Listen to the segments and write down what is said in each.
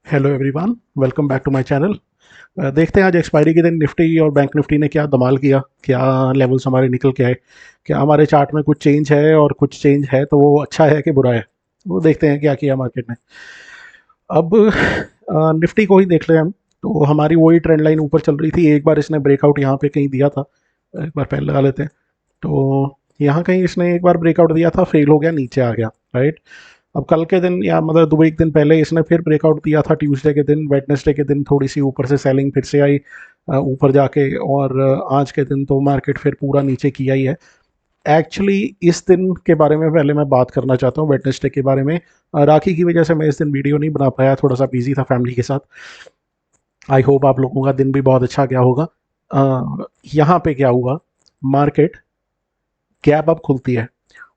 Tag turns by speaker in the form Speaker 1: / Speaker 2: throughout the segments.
Speaker 1: Hello everyone, welcome back to my channel. देखते हैं आज एक्सपायरी के दिन निफ्टी और बैंक निफ्टी ने क्या धमाल किया, क्या लेवल्स हमारे निकल के आए, क्या हमारे चार्ट में कुछ चेंज है और कुछ चेंज है तो वो अच्छा है कि बुरा है। वो देखते हैं क्या किया मार्केट ने। अब निफ्टी को ही देख लें हम। तो हमारी वही ट्रेंड लाइन ऊपर चल रही थी, एक बार इसने ब्रेकआउट यहाँ पे कहीं दिया था। एक बार पहले लगा लेते हैं। तो यहाँ कहीं इसने एक बार ब्रेकआउट दिया था, फेल हो गया, नीचे आ गया, राइट। अब कल के दिन या मतलब दो एक दिन पहले इसने फिर ब्रेकआउट दिया था, ट्यूसडे के दिन, वेडनेसडे के दिन थोड़ी सी ऊपर से सेलिंग फिर से आई ऊपर जाके, और आज के दिन तो मार्केट फिर पूरा नीचे किया ही है। एक्चुअली इस दिन के बारे में पहले मैं बात करना चाहता हूँ, वेडनेसडे के बारे में। राखी की वजह से मैं इस दिन वीडियो नहीं बना पाया, थोड़ा सा बिजी था फैमिली के साथ। आई होप आप लोगों का दिन भी बहुत अच्छा गया होगा। यहाँ पे क्या हुआ, मार्केट गैप अप खुलती है,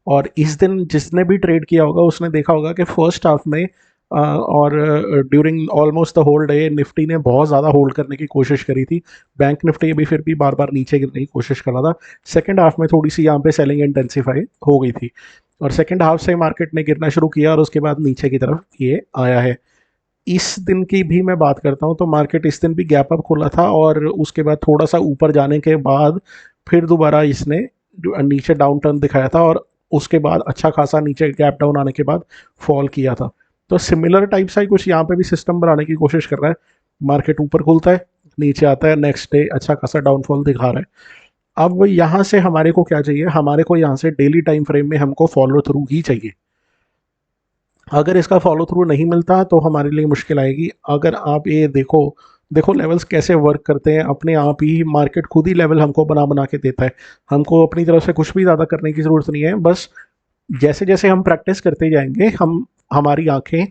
Speaker 1: और इस दिन जिसने भी ट्रेड किया होगा उसने देखा होगा कि फर्स्ट हाफ में और during almost the whole day Nifty ने बहुत ज़्यादा होल्ड करने की कोशिश करी थी। बैंक निफ्टी भी फिर भी बार बार नीचे गिरने की कोशिश कर रहा था। सेकंड हाफ में थोड़ी सी यहाँ पे सेलिंग इंटेंसिफाई हो गई थी, और सेकंड हाफ से मार्केट ने गिरना शुरू किया और उसके बाद नीचे की तरफ ये आया है। इस दिन की भी मैं बात करता हूँ तो मार्केट इस दिन भी गैप अप खोला था, और उसके बाद थोड़ा सा ऊपर जाने के बाद फिर दोबारा इसने नीचे डाउन टर्न दिखाया था, और उसके बाद अच्छा खासा नीचे गैप डाउन आने के बाद फॉल किया था। तो सिमिलर टाइप सा ही कुछ यहाँ पे भी सिस्टम बनाने की कोशिश कर रहा है। मार्केट ऊपर खुलता है, नीचे आता है, नेक्स्ट डे अच्छा खासा डाउनफॉल दिखा रहा है। अब यहाँ से हमारे को क्या चाहिए, हमारे को यहाँ से डेली टाइम फ्रेम में हमको फॉलो थ्रू ही चाहिए। अगर इसका फॉलो थ्रू नहीं मिलता तो हमारे लिए मुश्किल आएगी। अगर आप ये देखो, देखो लेवल्स कैसे वर्क करते हैं, अपने आप ही मार्केट खुद ही लेवल हमको बना बना के देता है। हमको अपनी तरफ से कुछ भी ज़्यादा करने की ज़रूरत नहीं है। बस जैसे जैसे हम प्रैक्टिस करते जाएंगे, हम हमारी आंखें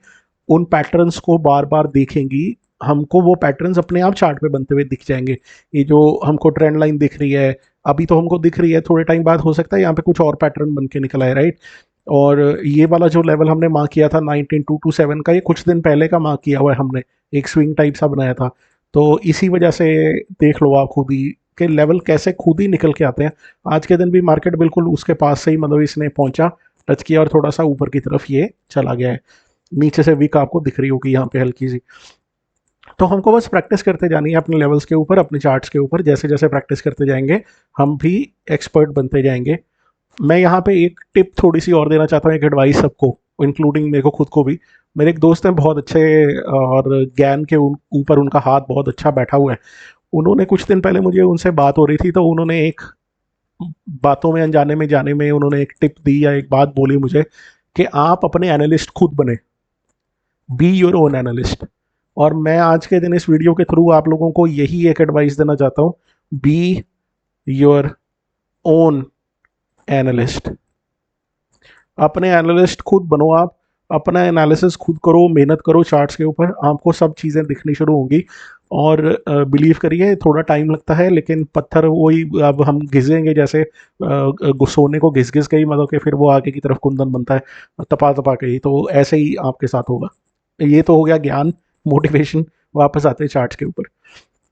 Speaker 1: उन पैटर्न्स को बार बार देखेंगी। हमको वो पैटर्न्स अपने आप चार्ट पे बनते हुए दिख जाएंगे। ये जो हमको ट्रेंड लाइन दिख रही है, अभी तो हमको दिख रही है, थोड़े टाइम बाद हो सकता है यहाँ पे कुछ और पैटर्न बन के निकल आए, राइट। और ये वाला जो लेवल हमने मार्क किया था 19227 का, ये कुछ दिन पहले का मार्क किया हुआ है हमने, एक स्विंग टाइप सा बनाया था। तो इसी वजह से देख लो आप खुद ही कि लेवल कैसे खुद ही निकल के आते हैं। आज के दिन भी मार्केट बिल्कुल उसके पास से ही, मतलब इसने पहुंचा, टच किया और थोड़ा सा ऊपर की तरफ ये चला गया है। नीचे से वीक आपको दिख रही होगी यहाँ पे हल्की सी। तो हमको बस प्रैक्टिस करते जानी है अपने लेवल्स के ऊपर, अपने चार्ट्स के ऊपर। जैसे जैसे प्रैक्टिस करते जाएंगे हम भी एक्सपर्ट बनते जाएंगे। मैं यहाँ पे एक टिप थोड़ी सी और देना चाहता हूँ, एक एडवाइस सबको, इंक्लूडिंग मेरे को खुद को भी। मेरे एक दोस्त हैं बहुत अच्छे, और ज्ञान के ऊपर उनका हाथ बहुत अच्छा बैठा हुआ है। उन्होंने कुछ दिन पहले, मुझे उनसे बात हो रही थी, तो उन्होंने एक बातों में अनजाने में जाने में उन्होंने एक टिप दी या एक बात बोली मुझे, कि आप अपने एनालिस्ट खुद बने, बी योर ओन एनालिस्ट। और मैं आज के दिन इस वीडियो के थ्रू आप लोगों को यही एक एडवाइस देना चाहता हूँ, बी योर ओन एनालिस्ट। अपने एनालिस्ट खुद बनो आप, अपना एनालिसिस खुद करो, मेहनत करो चार्ट्स के ऊपर, आपको सब चीज़ें दिखनी शुरू होंगी। और बिलीव करिए थोड़ा टाइम लगता है, लेकिन पत्थर वही, अब हम घिसेंगे जैसे सोने को घिस घिस के ही, मतलब कि फिर वो आगे की तरफ कुंदन बनता है, तपा तपा के ही। तो ऐसे ही आपके साथ होगा। ये तो हो गया ज्ञान, मोटिवेशन। वापस आते हैं चार्ट्स के ऊपर।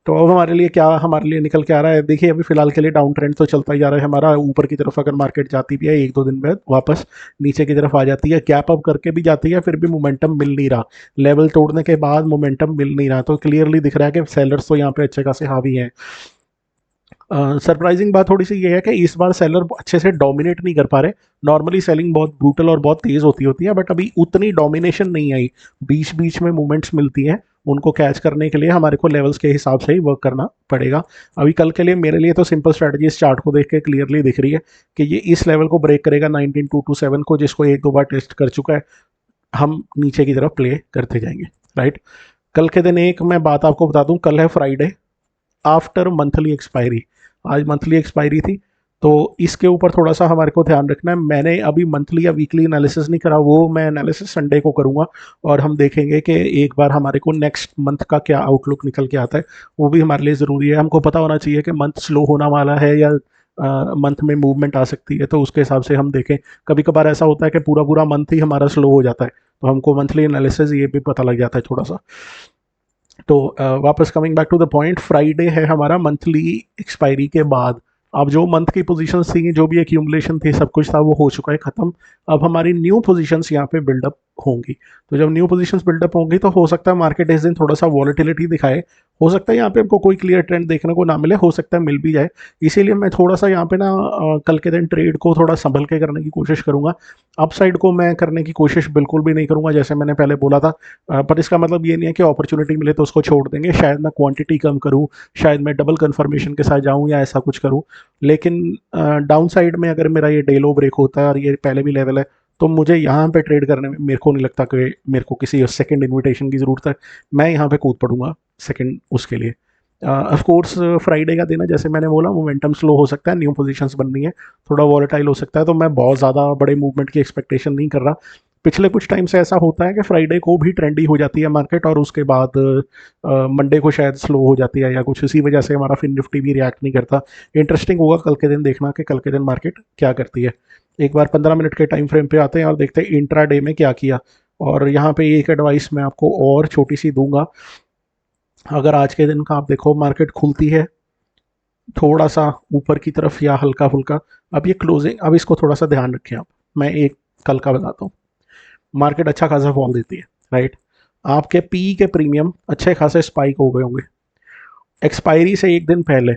Speaker 1: तो अब हमारे लिए क्या, हमारे लिए निकल के आ रहा है, देखिए अभी फिलहाल के लिए डाउन ट्रेंड तो चलता ही जा रहा है हमारा। ऊपर की तरफ अगर मार्केट जाती भी है, एक दो दिन बाद वापस नीचे की तरफ आ जाती है, गैप अप करके भी जाती है, फिर भी मोमेंटम मिल नहीं रहा। लेवल तोड़ने के बाद मोमेंटम मिल नहीं रहा, तो क्लियरली दिख रहा है कि सेलर्स तो यहाँ पे अच्छे खासे हावी हैं। सरप्राइजिंग बात थोड़ी सी ये है कि इस बार सेलर अच्छे से डोमिनेट नहीं कर पा रहे। नॉर्मली सेलिंग बहुत ब्रूटल और बहुत तेज होती है, बट अभी उतनी डोमिनेशन नहीं आई। बीच बीच में मूवमेंट्स मिलती हैं, उनको कैच करने के लिए हमारे को लेवल्स के हिसाब से ही वर्क करना पड़ेगा। अभी कल के लिए मेरे लिए तो सिंपल स्ट्रेटजी इस चार्ट को देख के क्लियरली दिख रही है कि ये इस लेवल को ब्रेक करेगा 19227 को, जिसको एक दो बार टेस्ट कर चुका है। हम नीचे की तरफ प्ले करते जाएंगे, राइट। कल के दिन एक मैं बात आपको बता दूं, कल है फ्राइडे आफ्टर मंथली एक्सपायरी। आज मंथली एक्सपायरी थी, तो इसके ऊपर थोड़ा सा हमारे को ध्यान रखना है। मैंने अभी मंथली या वीकली एनालिसिस नहीं करा, वो मैं एनालिसिस संडे को करूंगा। और हम देखेंगे कि एक बार हमारे को नेक्स्ट मंथ का क्या आउटलुक निकल के आता है। वो भी हमारे लिए ज़रूरी है। हमको पता होना चाहिए कि मंथ स्लो होना वाला है या मंथ में मूवमेंट आ सकती है, तो उसके हिसाब से हम देखें। कभी कभार ऐसा होता है कि पूरा पूरा मंथ ही हमारा स्लो हो जाता है, तो हमको मंथली एनालिसिस ये भी पता लग जाता है थोड़ा सा। तो वापस coming back to the point, Friday है हमारा मंथली एक्सपायरी के बाद। अब जो मंथ की पोजीशंस थी, जो भी एक्यूमुलेशन थी, सब कुछ था वो हो चुका है ख़त्म। अब हमारी न्यू पोजीशंस यहाँ पे बिल्डअप होंगी। तो जब न्यू पोजीशंस बिल्डअप होंगी तो हो सकता है मार्केट इस दिन थोड़ा सा वॉलेटिलिटी दिखाए, हो सकता है यहाँ पे हमको कोई क्लियर ट्रेंड देखने को ना मिले, हो सकता है मिल भी जाए। इसीलिए मैं थोड़ा सा यहाँ पे ना कल के दिन ट्रेड को थोड़ा संभल के करने की कोशिश करूँगा। अपसाइड को मैं करने की कोशिश बिल्कुल भी नहीं करूँगा, जैसे मैंने पहले बोला था। पर इसका मतलब ये नहीं है कि अपॉर्चुनिटी मिले तो उसको छोड़ देंगे। शायद मैं क्वांटिटी कम करूँ, शायद मैं डबल कन्फर्मेशन के साथ जाऊँ या ऐसा कुछ करूँ। लेकिन डाउन साइड में अगर मेरा ये डे लो ब्रेक होता है और ये पहले भी लेवल है, तो मुझे यहाँ पे ट्रेड करने में मेरे को नहीं लगता कि मेरे को किसी सेकंड इनविटेशन की ज़रूरत है। मैं यहाँ पे कूद पड़ूंगा सेकंड उसके लिए। ऑफ कोर्स फ्राइडे का दिन है, जैसे मैंने बोला मोमेंटम स्लो हो सकता है, न्यू पोजीशंस बननी है, थोड़ा वॉलेटाइल हो सकता है, तो मैं बहुत ज़्यादा बड़े मूवमेंट की एक्सपेक्टेशन नहीं कर रहा। पिछले कुछ टाइम से ऐसा होता है कि फ्राइडे को भी ट्रेंडी हो जाती है मार्केट और उसके बाद मंडे को शायद स्लो हो जाती है या कुछ, इसी वजह से हमारा फिर निफ्टी भी रिएक्ट नहीं करता। इंटरेस्टिंग होगा कल के दिन देखना कि कल के दिन मार्केट क्या करती है। एक बार 15 मिनट के टाइम फ्रेम पे आते हैं और देखते हैं इंट्रा डे में क्या किया। और यहाँ पे एक एडवाइस मैं आपको और छोटी सी दूंगा। अगर आज के दिन का आप देखो मार्केट खुलती है थोड़ा सा ऊपर की तरफ या हल्का फुल्का, अब ये क्लोजिंग, अब इसको थोड़ा सा ध्यान रखें आप। मैं एक कल का बताता हूँ। मार्केट अच्छा खासा फॉल देती है, राइट। आपके पी के प्रीमियम अच्छे खासे स्पाइक हो गए होंगे एक्सपायरी से एक दिन पहले।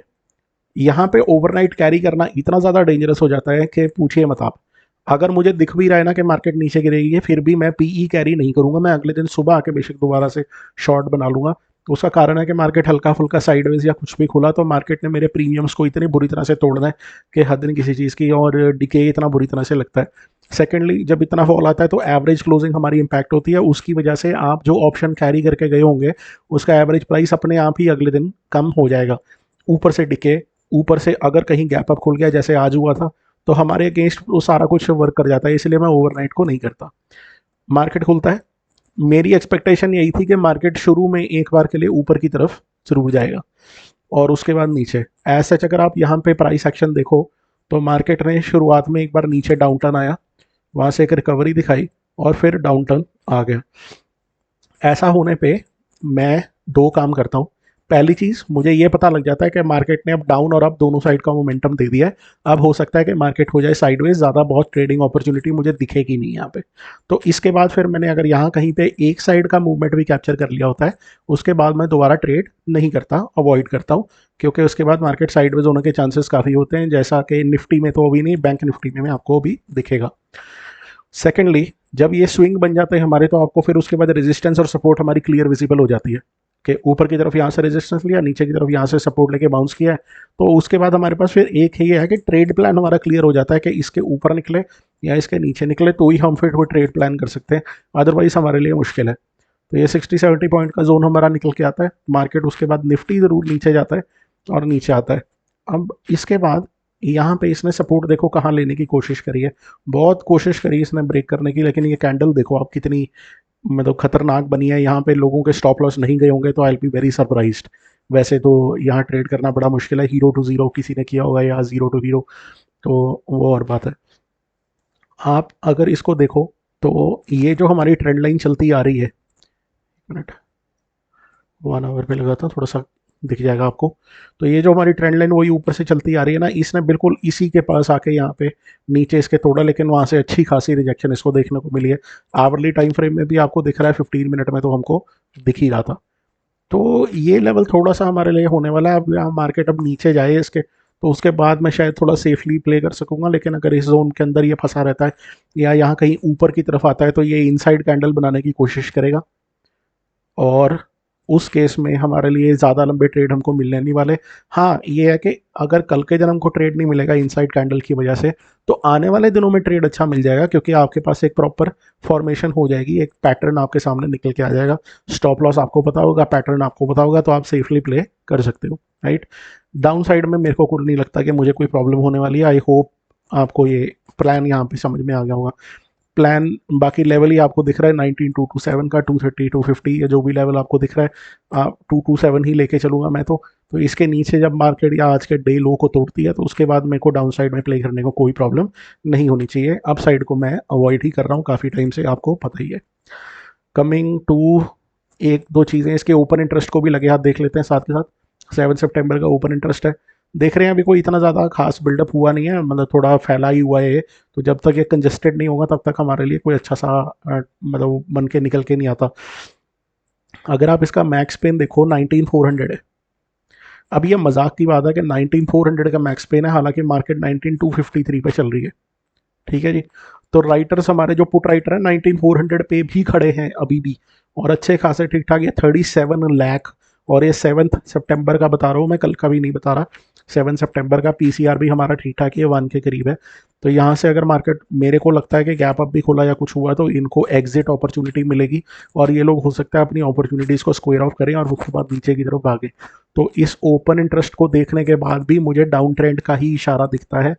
Speaker 1: यहाँ पे ओवरनाइट कैरी करना इतना ज़्यादा डेंजरस हो जाता है कि पूछिए मत आप। अगर मुझे दिख भी रहा है ना कि मार्केट नीचे गिरेगी, फिर भी मैं पीई कैरी नहीं करूंगा। मैं अगले दिन सुबह आके बेशक दोबारा से शॉर्ट बना लूंगा। तो उसका कारण है कि मार्केट हल्का फुल्का साइडवेज या कुछ भी खुला तो मार्केट ने मेरे प्रीमियम्स को इतनी बुरी तरह से तोड़ना है कि हद नहीं किसी चीज़ की, और डिके इतना बुरी तरह से लगता है। सेकेंडली, जब इतना फॉल आता है तो एवरेज क्लोजिंग हमारी इंपैक्ट होती है, उसकी वजह से आप जो ऑप्शन कैरी करके गए होंगे उसका एवरेज प्राइस अपने आप ही अगले दिन कम हो जाएगा। ऊपर से डिके, ऊपर से अगर कहीं गैप अप खुल गया जैसे आज हुआ था, तो हमारे अगेंस्ट वो सारा कुछ वर्क कर जाता है। इसलिए मैं ओवरनाइट को नहीं करता। मार्केट खुलता है, मेरी एक्सपेक्टेशन यही थी कि मार्केट शुरू में एक बार के लिए ऊपर की तरफ जरूर जाएगा और उसके बाद नीचे। ऐसा सच अगर आप यहाँ पे प्राइस एक्शन देखो तो मार्केट ने शुरुआत में एक बार नीचे डाउन टर्न आया, वहाँ से एक रिकवरी दिखाई और फिर डाउन टर्न आ गया। ऐसा होने पे मैं दो काम करता हूँ। पहली चीज़, मुझे ये पता लग जाता है कि मार्केट ने अब डाउन और अप दोनों साइड का मोमेंटम दे दिया है। अब हो सकता है कि मार्केट हो जाए साइडवेज, ज़्यादा बहुत ट्रेडिंग अपॉर्चुनिटी मुझे दिखेगी नहीं यहाँ पे। तो इसके बाद फिर मैंने अगर यहाँ कहीं पे एक साइड का मूवमेंट भी कैप्चर कर लिया होता है, उसके बाद मैं दोबारा ट्रेड नहीं करता, अवॉइड करता हूँ। क्योंकि उसके बाद मार्केट साइडवेज होने के चांसेस काफ़ी होते हैं, जैसा कि निफ्टी में तो अभी नहीं, बैंक निफ्टी में आपको अभी दिखेगा। सेकेंडली, जब ये स्विंग बन जाते हैं हमारे, तो आपको फिर उसके बाद रेजिस्टेंस और सपोर्ट हमारी क्लियर विजिबल हो जाती है कि ऊपर की तरफ यहाँ से रेजिस्टेंस लिया, नीचे की तरफ यहाँ से सपोर्ट लेके बाउंस किया है। तो उसके बाद हमारे पास फिर एक ही है कि ट्रेड प्लान हमारा क्लियर हो जाता है कि इसके ऊपर निकले या इसके नीचे निकले, तो ही हम फिर वो ट्रेड प्लान कर सकते हैं, अदरवाइज हमारे लिए मुश्किल है। तो ये 60-70 पॉइंट का जोन हमारा निकल के आता है मार्केट, उसके बाद निफ्टी ज़रूर नीचे जाता है और नीचे आता है। अब इसके बाद यहाँ पे इसने सपोर्ट देखो कहाँ लेने की कोशिश करी है, बहुत कोशिश करी इसने ब्रेक करने की, लेकिन ये कैंडल देखो आप कितनी मतलब खतरनाक बनी है। यहाँ पे लोगों के स्टॉप लॉस नहीं गए होंगे तो आई बी वेरी सरप्राइज्ड। वैसे तो यहाँ ट्रेड करना बड़ा मुश्किल है, हीरो टू ज़ीरो किसी ने किया होगा या ज़ीरो टू हीरो, तो वो और बात है। आप अगर इसको देखो तो ये जो हमारी ट्रेंड लाइन चलती आ रही है, मिनट 1 आवर पे लगाता हूँ, थोड़ा सा दिख जाएगा आपको। तो ये जो हमारी ट्रेंड लाइन वही ऊपर से चलती आ रही है ना, इसने बिल्कुल इसी के पास आके यहाँ पे नीचे इसके तोड़ा, लेकिन वहाँ से अच्छी खासी रिजेक्शन इसको देखने को मिली है। आवरली टाइम फ्रेम में भी आपको दिख रहा है, 15 मिनट में तो हमको दिख ही रहा था। तो ये लेवल थोड़ा सा हमारे लिए होने वाला है। अब यहाँ मार्केट अब नीचे जाए इसके, तो उसके बाद मैं शायद थोड़ा सेफली प्ले कर सकूंगा। लेकिन अगर इस जोन के अंदर ये फंसा रहता है या यहाँ कहीं ऊपर की तरफ आता है, तो ये इनसाइड कैंडल बनाने की कोशिश करेगा और उस केस में हमारे लिए ज़्यादा लंबे ट्रेड हमको मिलने नहीं वाले। हाँ, ये है कि अगर कल के दिन हमको ट्रेड नहीं मिलेगा इनसाइड कैंडल की वजह से, तो आने वाले दिनों में ट्रेड अच्छा मिल जाएगा, क्योंकि आपके पास एक प्रॉपर फॉर्मेशन हो जाएगी, एक पैटर्न आपके सामने निकल के आ जाएगा। स्टॉप लॉस आपको पता होगा, पैटर्न आपको पता होगा, तो आप सेफली प्ले कर सकते हो, राइट। डाउन साइड में मेरे को कुछ नहीं लगता कि मुझे कोई प्रॉब्लम होने वाली है। आई होप आपको ये प्लान यहाँ पे समझ में आ गया होगा। प्लान बाकी लेवल ही आपको दिख रहा है 19227 का, 230 250 या जो भी लेवल आपको दिख रहा है, आप 227 ही लेके चलूँगा मैं तो इसके नीचे जब मार्केट या आज के डे लो को तोड़ती है, तो उसके बाद मेरे को डाउन साइड में प्ले करने को कोई प्रॉब्लम नहीं होनी चाहिए। अप साइड को मैं अवॉइड ही कर रहा हूँ काफ़ी टाइम से, आपको पता ही है। कमिंग टू एक दो चीज़ें, इसके ओपन इंटरेस्ट को भी लगे हाथ देख लेते हैं साथ के साथ। 7 सितंबर का ओपन इंटरेस्ट है, देख रहे हैं अभी कोई इतना ज़्यादा खास बिल्डअप हुआ नहीं है, मतलब थोड़ा फैला ही हुआ है ये। तो जब तक ये कंजेस्टेड नहीं होगा तब तक हमारे लिए कोई अच्छा सा मतलब बन के निकल के नहीं आता। अगर आप इसका मैक्स पेन देखो 19400 है। अब ये मजाक की बात है कि 19400 का मैक्स पेन है, हालांकि मार्केट 19253 पे चल रही है। ठीक है जी। तो राइटर्स हमारे जो पुट राइटर है 19400 पे भी खड़े हैं अभी भी, और अच्छे खासे ठीक ठाक। ये 37 लाख, और ये 7 सितंबर का बता रहा हूँ मैं, कल का भी नहीं बता रहा। 7 सितंबर का पीसीआर भी हमारा ठीक ठाक है, 1 के करीब है। तो यहाँ से अगर मार्केट, मेरे को लगता है कि गैप अप भी खोला या कुछ हुआ तो इनको एग्जिट अपॉर्चुनिटी मिलेगी, और ये लोग हो सकता है अपनी अपॉर्चुनिटीज़ को स्क्वायर ऑफ करें और उसके बाद नीचे की तरफ भागे। तो इस ओपन इंटरेस्ट को देखने के बाद भी मुझे डाउन ट्रेंड का ही इशारा दिखता है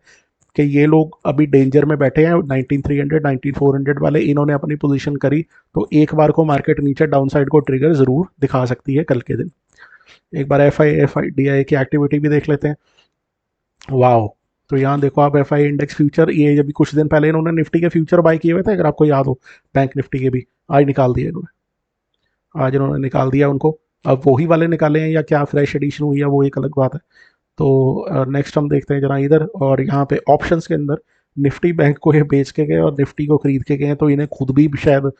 Speaker 1: कि ये लोग अभी डेंजर में बैठे हैं। 19300 19400 वाले इन्होंने अपनी पोजीशन करी, तो एक बार को मार्केट नीचे डाउन साइड को ट्रिगर ज़रूर दिखा सकती है कल के दिन। एक बार एफ आई की एक्टिविटी भी देख लेते हैं। वाह। तो यहाँ देखो आप, एफ आई इंडेक्स फ्यूचर, ये जब कुछ दिन पहले इन्होंने निफ्टी के फ्यूचर बाय किए हुए थे, अगर आपको याद हो, बैंक निफ्टी के भी आज निकाल दिए इन्होंने। आज इन्होंने निकाल दिया उनको। अब वही वाले निकाले हैं या क्या फ्रेश एडिशन हुई है, वो एक अलग बात है। तो नेक्स्ट हम देखते हैं जरा इधर, और यहाँ पे ऑप्शंस के अंदर निफ्टी बैंक को ये बेच के गए और निफ्टी को खरीद के गए, तो इन्हें खुद भी शायद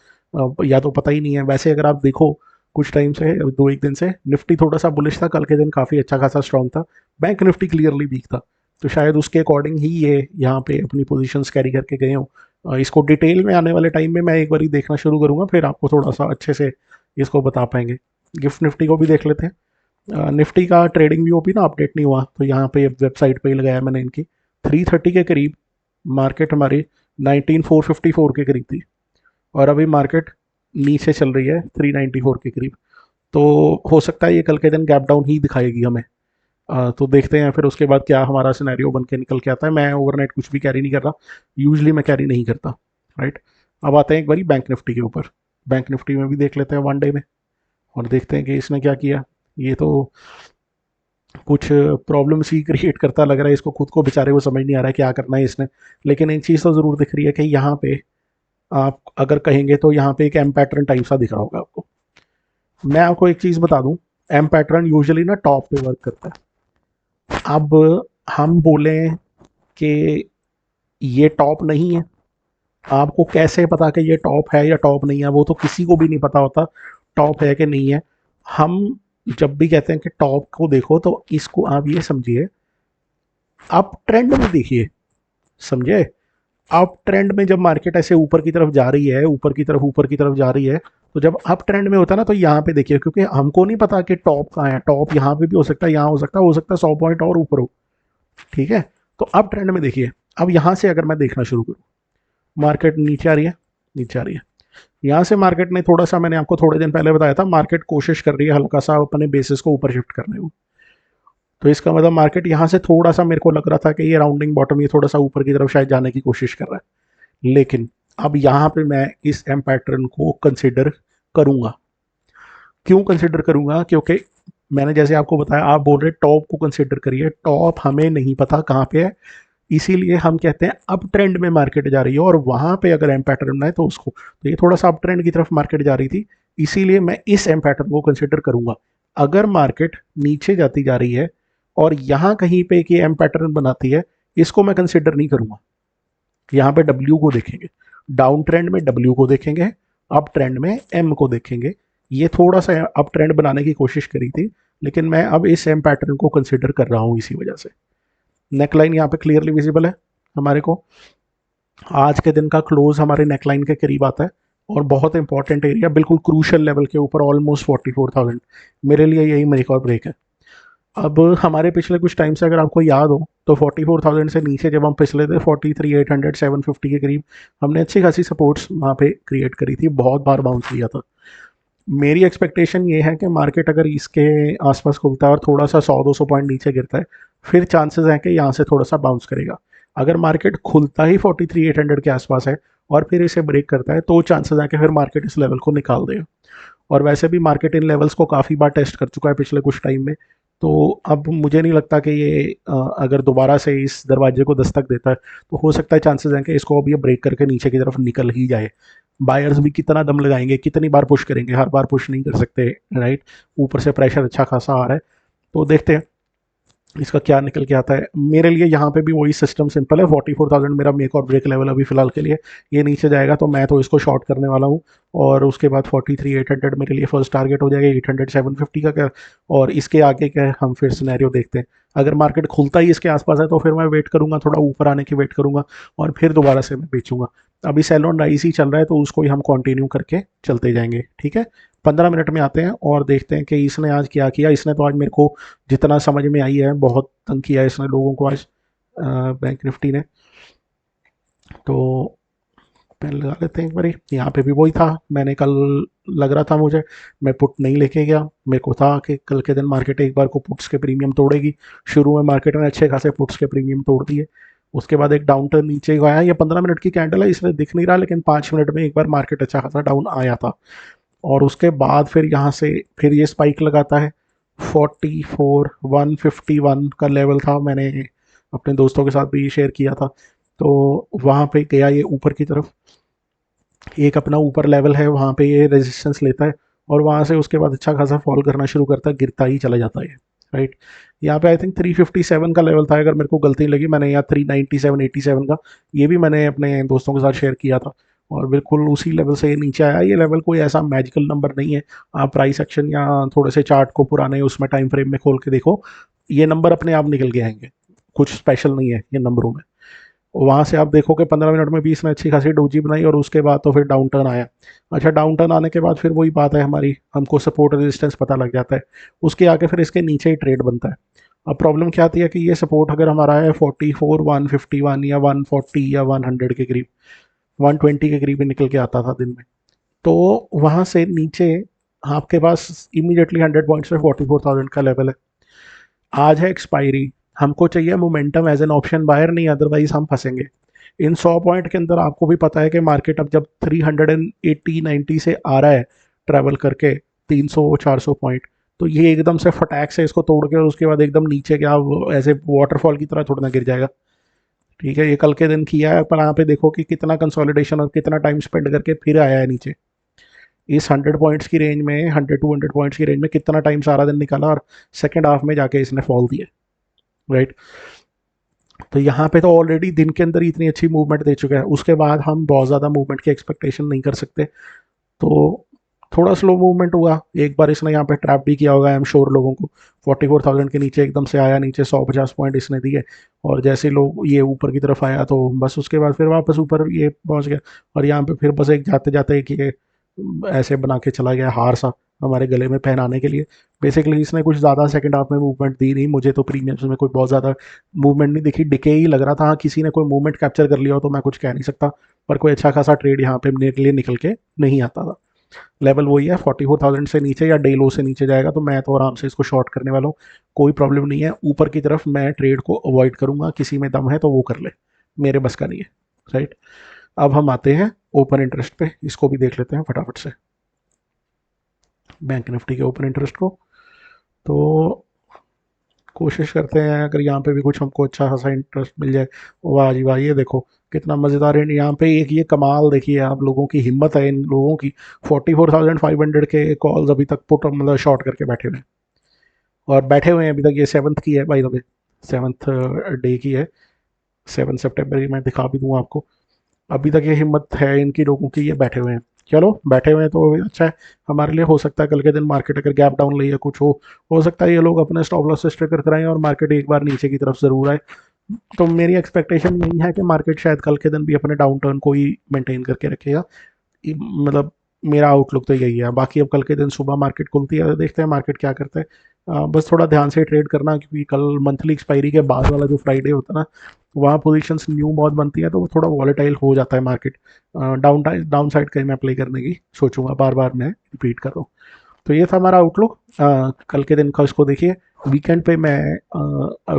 Speaker 1: या तो पता ही नहीं है। वैसे अगर आप देखो कुछ टाइम से, 2 एक दिन से निफ्टी थोड़ा सा बुलिश था, कल के दिन काफ़ी अच्छा खासा स्ट्रॉन्ग था। बैंक निफ्टी क्लियरली वीक था, तो शायद उसके अकॉर्डिंग ही ये यहाँ पे अपनी पोजीशंस कैरी करके गए हों। इसको डिटेल में आने वाले टाइम में मैं एक बार देखना शुरू करूँगा, फिर आपको थोड़ा सा अच्छे से इसको बता पाएंगे। गिफ्ट निफ्टी को भी देख लेते हैं। निफ्टी का ट्रेडिंग व्यू भी ना अपडेट नहीं हुआ, तो यहाँ पे वेबसाइट पे ही लगाया मैंने इनकी। 330 के करीब मार्केट हमारी 19454 के करीब थी, और अभी मार्केट नीचे चल रही है 394 के करीब। तो हो सकता है ये कल के दिन गैप डाउन ही दिखाएगी हमें। तो देखते हैं फिर उसके बाद क्या हमारा सिनेरियो बन के निकल के आता है। मैं ओवरनाइट कुछ भी कैरी नहीं कर रहा, यूजली मैं कैरी नहीं करता। राइट। अब आते हैं एक बारी बैंक निफ्टी के ऊपर। बैंक निफ्टी में भी देख लेते हैं 1 डे में, और देखते हैं कि इसने क्या किया। ये तो कुछ प्रॉब्लम्स ही क्रिएट करता लग रहा है इसको, खुद को बेचारे को समझ नहीं आ रहा है क्या करना है इसने। लेकिन एक चीज़ तो ज़रूर दिख रही है कि यहाँ पे आप अगर कहेंगे तो यहाँ पे एक एम पैटर्न टाइप सा दिख रहा होगा आपको। मैं आपको एक चीज़ बता दूं, एम पैटर्न यूजुअली ना टॉप पे वर्क करता है। अब हम बोले कि ये टॉप नहीं है, आपको कैसे पता कि ये टॉप है या टॉप नहीं है? वो तो किसी को भी नहीं पता होता टॉप है कि नहीं है। हम जब भी कहते हैं कि टॉप को देखो, तो इसको आप ये समझिए, आप ट्रेंड में देखिए, समझे? अप ट्रेंड में जब मार्केट ऐसे ऊपर की तरफ जा रही है, ऊपर की तरफ जा रही है, तो जब अप ट्रेंड में होता है ना, तो यहाँ पे देखिए, क्योंकि हमको नहीं पता कि टॉप कहाँ है। टॉप यहाँ पे भी हो सकता है, यहाँ हो सकता है 100 पॉइंट और ऊपर हो। ठीक है। तो अप ट्रेंड में देखिए, अब यहाँ से अगर मैं देखना शुरू करूँ, मार्केट नीचे आ रही है, नीचे आ रही है। यहाँ से मार्केट ने थोड़ा सा, मैंने आपको थोड़े दिन पहले बताया था, मार्केट कोशिश कर रही है हल्का सा अपने बेसिस को ऊपर शिफ्ट करने को। तो इसका मतलब मार्केट यहाँ से थोड़ा सा, मेरे को लग रहा था कि ये राउंडिंग बॉटम, ये थोड़ा सा ऊपर की तरफ शायद जाने की कोशिश कर रहा है। लेकिन अब यहाँ पे मैं इस एम पैटर्न को कंसिडर करूंगा। क्यों कंसिडर करूंगा? क्योंकि मैंने जैसे आपको बताया, आप बोल रहे टॉप को कंसिडर करिए, टॉप हमें नहीं पता कहाँ पे है, इसीलिए हम कहते हैं अप ट्रेंड में मार्केट जा रही है, और वहां पे अगर एम पैटर्न बनाए तो उसको, तो ये थोड़ा सा अप ट्रेंड की तरफ मार्केट जा रही थी, इसीलिए मैं इस एम पैटर्न को कंसिडर करूंगा। अगर मार्केट नीचे जाती जा रही है और यहाँ कहीं पे कि एम पैटर्न बनाती है, इसको मैं कंसिडर नहीं करूंगा। यहाँ पे डब्ल्यू को देखेंगे, डाउन ट्रेंड में डब्ल्यू को देखेंगे, अप ट्रेंड में एम को देखेंगे। ये थोड़ा सा अप ट्रेंड बनाने की कोशिश करी थी, लेकिन मैं अब इस एम पैटर्न को कंसिडर कर रहा हूँ इसी वजह से। नेकलाइन यहाँ पे क्लियरली विजिबल है हमारे को। आज के दिन का क्लोज हमारे नेकलाइन के करीब आता है, और बहुत इंपॉर्टेंट एरिया, बिल्कुल क्रूशल लेवल के ऊपर, ऑलमोस्ट 44,000। मेरे लिए यही मेक और ब्रेक है। अब हमारे पिछले कुछ टाइम से अगर आपको याद हो, तो 44,000 से नीचे जब हम पिछले थे 43,800 750 के करीब, हमने अच्छी खासी सपोर्ट्स वहाँ पे क्रिएट करी थी, बहुत बार बाउंस लिया था। मेरी एक्सपेक्टेशन ये है कि मार्केट अगर इसके आसपास खुलता है और थोड़ा सा 100-200 पॉइंट नीचे गिरता है, फिर चांसेस हैं कि यहाँ से थोड़ा सा बाउंस करेगा। अगर मार्केट खुलता ही 43,800 के आसपास है और फिर इसे ब्रेक करता है, तो चांसेस हैं कि फिर मार्केट इस लेवल को निकाल देगा। और वैसे भी मार्केट इन लेवल्स को काफ़ी बार टेस्ट कर चुका है पिछले कुछ टाइम में। तो अब मुझे नहीं लगता कि ये अगर दोबारा से इस दरवाजे को दस्तक देता है, तो हो सकता है चांसेस हैं कि इसको अब ये ब्रेक करके नीचे की तरफ निकल ही जाए। बायर्स भी कितना दम लगाएंगे, कितनी बार पुश करेंगे, हर बार पुश नहीं कर सकते। राइट। ऊपर से प्रेशर अच्छा खासा आ रहा है, तो देखते हैं। इसका क्या निकल के आता है। मेरे लिए यहाँ पे भी वही सिस्टम सिंपल है, 44,000 मेरा मेक और ब्रेक लेवल अभी फिलहाल के लिए। ये नीचे जाएगा तो मैं तो इसको शॉर्ट करने वाला हूँ, और उसके बाद 43,800 मेरे लिए फर्स्ट टारगेट हो जाएगा, 800 750 का क्या। और इसके आगे क्या है, हम फिर सिनेरियो देखते हैं। अगर मार्केट खुलता ही इसके आसपास है तो फिर मैं वेट करूंगा, थोड़ा ऊपर आने की वेट करूंगा, और फिर दोबारा से मैं बेचूंगा। अभी सेल ऑन राइज ही चल रहा है तो उसको ही हम कंटिन्यू करके चलते जाएंगे, ठीक है। 15 मिनट में आते हैं और देखते हैं कि इसने आज क्या किया। इसने तो आज मेरे को जितना समझ में आई है बहुत तंग किया है इसने लोगों को आज, बैंक निफ्टी ने। तो पेन लगा लेते हैं एक बारी। यहाँ पे भी वही था, मैंने कल लग रहा था मुझे, मैं पुट नहीं लेके गया। मेरे को था कि कल के दिन मार्केट एक बार को पुट्स के प्रीमियम तोड़ेगी। शुरू में मार्केट ने अच्छे खासे पुट्स के प्रीमियम तोड़ दिए। उसके बाद एक डाउन टर्न नीचे गया। ये 15 मिनट की कैंडल है, इसमें दिख नहीं रहा, लेकिन 5 मिनट में एक बार मार्केट अच्छा खासा डाउन आया था। और उसके बाद फिर यहाँ से फिर ये स्पाइक लगाता है। 44,151 का लेवल था, मैंने अपने दोस्तों के साथ भी शेयर किया था। तो वहाँ पे गया ये ऊपर की तरफ, एक अपना ऊपर लेवल है वहाँ पे ये रेजिस्टेंस लेता है, और वहाँ से उसके बाद अच्छा खासा फॉल करना शुरू करता है, गिरता ही चला जाता है। राइट, यहाँ पे आई थिंक 357 का लेवल था, अगर मेरे को गलती लगी मैंने यहाँ 397 87 का, ये भी मैंने अपने दोस्तों के साथ शेयर किया था। और बिल्कुल उसी लेवल से ये नीचे आया। ये लेवल कोई ऐसा मैजिकल नंबर नहीं है, आप प्राइस एक्शन या थोड़े से चार्ट को पुराने उसमें टाइम फ्रेम में खोल के देखो, ये नंबर अपने आप निकल के आएंगे। कुछ स्पेशल नहीं है ये नंबरों में। वहाँ से आप देखो कि 15 मिनट में भी इसने अच्छी खासी डोजी बनाई, और उसके बाद तो फिर डाउन टर्न आया। अच्छा, डाउन टर्न आने के बाद फिर वही बात है हमारी, हमको सपोर्ट रेजिस्टेंस पता लग जाता है। उसके आगे फिर इसके नीचे ही ट्रेड बनता है। अब प्रॉब्लम क्या आती है कि ये सपोर्ट अगर हमारा है 44,151 या 140 या 100 के करीब, 120 के करीब ही निकल के आता था दिन में, तो वहाँ से नीचे आपके पास इमीडिएटली 100 पॉइंट्स में 44,000 का लेवल है। आज है एक्सपायरी, हमको चाहिए momentum as an option buyer, नहीं अदरवाइज हम फंसेंगे। इन 100 पॉइंट के अंदर आपको भी पता है कि मार्केट अब जब 380 90 से आ रहा है ट्रैवल करके 300 400 पॉइंट, तो ये एकदम से फटाक से इसको तोड़ के और उसके बाद एकदम नीचे क्या ऐसे वाटरफॉल की तरह थोड़ा ना गिर जाएगा। ठीक है, ये कल के दिन किया है, पर यहाँ पे देखो कि कितना कंसोलिडेशन और कितना टाइम स्पेंड करके फिर आया है नीचे। इस 100 पॉइंट्स की रेंज में, 100 200 पॉइंट्स की रेंज में कितना टाइम सारा दिन निकाला, और सेकेंड हाफ में जाके इसने फॉल दिया। राइट, तो यहाँ पे तो ऑलरेडी दिन के अंदर ही इतनी अच्छी मूवमेंट दे चुका है, उसके बाद हम बहुत ज़्यादा मूवमेंट की एक्सपेक्टेशन नहीं कर सकते। तो थोड़ा स्लो मूवमेंट हुआ, एक बार इसने यहाँ पे ट्रैप भी किया होगा आई एम श्योर लोगों को। 44,000 के नीचे एकदम से आया, नीचे 150 पॉइंट इसने दिए, और जैसे लोग ये ऊपर की तरफ आया तो बस उसके बाद फिर वापस ऊपर ये पहुंच गया। और यहाँ पे फिर बस एक जाते जाते एक ये ऐसे बना के चला गया हार सा हमारे गले में पहनाने के लिए। बेसिकली इसने कुछ ज़्यादा सेकंड हाफ में मूवमेंट दी नहीं, मुझे तो प्रीमियम्स में कोई बहुत ज़्यादा मूवमेंट नहीं दिखी, डिके ही लग रहा था। हाँ, किसी ने कोई मूवमेंट कैप्चर कर लिया हो तो मैं कुछ कह नहीं सकता, पर कोई अच्छा खासा ट्रेड यहाँ पे मेरे लिए निकल के नहीं आता था। लेवल वही है, 44,000 से नीचे या डे लो से नीचे जाएगा तो मैं तो आराम से इसको शॉर्ट करने वाला हूँ, कोई प्रॉब्लम नहीं है। ऊपर की तरफ मैं ट्रेड को अवॉइड करूंगा, किसी में दम है तो वो कर ले, मेरे बस का नहीं है। राइट, अब हम आते हैं ओपन इंटरेस्ट पे, इसको भी देख लेते हैं फटाफट से, बैंक निफ्टी के ओपन इंटरेस्ट को। तो कोशिश करते हैं अगर यहाँ पे भी कुछ हमको अच्छा खासा इंटरेस्ट मिल जाए। वाह जी वाह, ये देखो कितना मज़ेदार है यहाँ पे। एक ये कमाल देखिए, आप लोगों की हिम्मत है इन लोगों की, 44,500 के कॉल्स अभी तक पुट मतलब शॉर्ट करके बैठे हुए हैं, और बैठे हुए हैं अभी तक। ये 7th की है by the way, 7th day की है, 7 सितंबर की। मैं दिखा भी दूँ आपको, अभी तक ये हिम्मत है इनकी लोगों की, ये बैठे हुए हैं। चलो बैठे हुए हैं तो अच्छा है हमारे लिए। हो सकता है कल के दिन मार्केट अगर गैप डाउन ले या कुछ हो सकता है ये लोग अपने स्टॉप लॉस से ट्रिगर कराएं और मार्केट एक बार नीचे की तरफ ज़रूर आए। तो मेरी एक्सपेक्टेशन यही है कि मार्केट शायद कल के दिन भी अपने डाउन टर्न को ही मेंटेन करके रखेगा। मतलब मेरा आउटलुक तो यही है। बाकी अब कल के दिन सुबह मार्केट खुलती है, देखते हैं मार्केट क्या करता है। बस थोड़ा ध्यान से ट्रेड करना, क्योंकि कल मंथली एक्सपायरी के बाद वाला जो फ्राइडे होता है ना, वहाँ पोजीशंस न्यू बहुत बनती है, तो वो थोड़ा वॉलेटाइल हो जाता है मार्केट। डाउन साइड का ही मैं प्ले करने की सोचूंगा, बार बार मैं रिपीट कर रहा हूँ। तो ये था हमारा आउटलुक कल के दिन का, इसको देखिए। वीकेंड पे मैं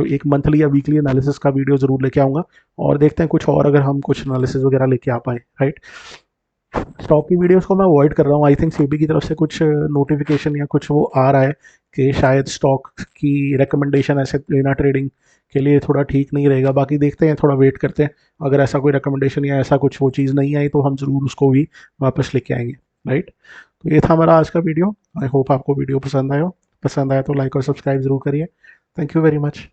Speaker 1: एक मंथली या वीकली एनालिसिस का वीडियो ज़रूर लेके आऊँगा, और देखते हैं कुछ और अगर हम कुछ एनालिसिस वगैरह लेके आ पाए। राइट, स्टॉक की वीडियोस को मैं अवॉइड कर रहा हूँ। आई थिंक सेबी की तरफ से कुछ नोटिफिकेशन या कुछ वो आ रहा है कि शायद स्टॉक की रिकमेंडेशन ऐसे लेना ट्रेडिंग के लिए थोड़ा ठीक नहीं रहेगा। बाकी देखते हैं, थोड़ा वेट करते हैं, अगर ऐसा कोई रिकमेंडेशन या ऐसा कुछ वो चीज़ नहीं आई तो हम ज़रूर उसको भी वापस लेके आएंगे। राइट, तो ये था हमारा आज का वीडियो। आई होप आपको वीडियो पसंद आया हो। पसंद आया तो लाइक और सब्सक्राइब ज़रूर करिए। Thank you very much.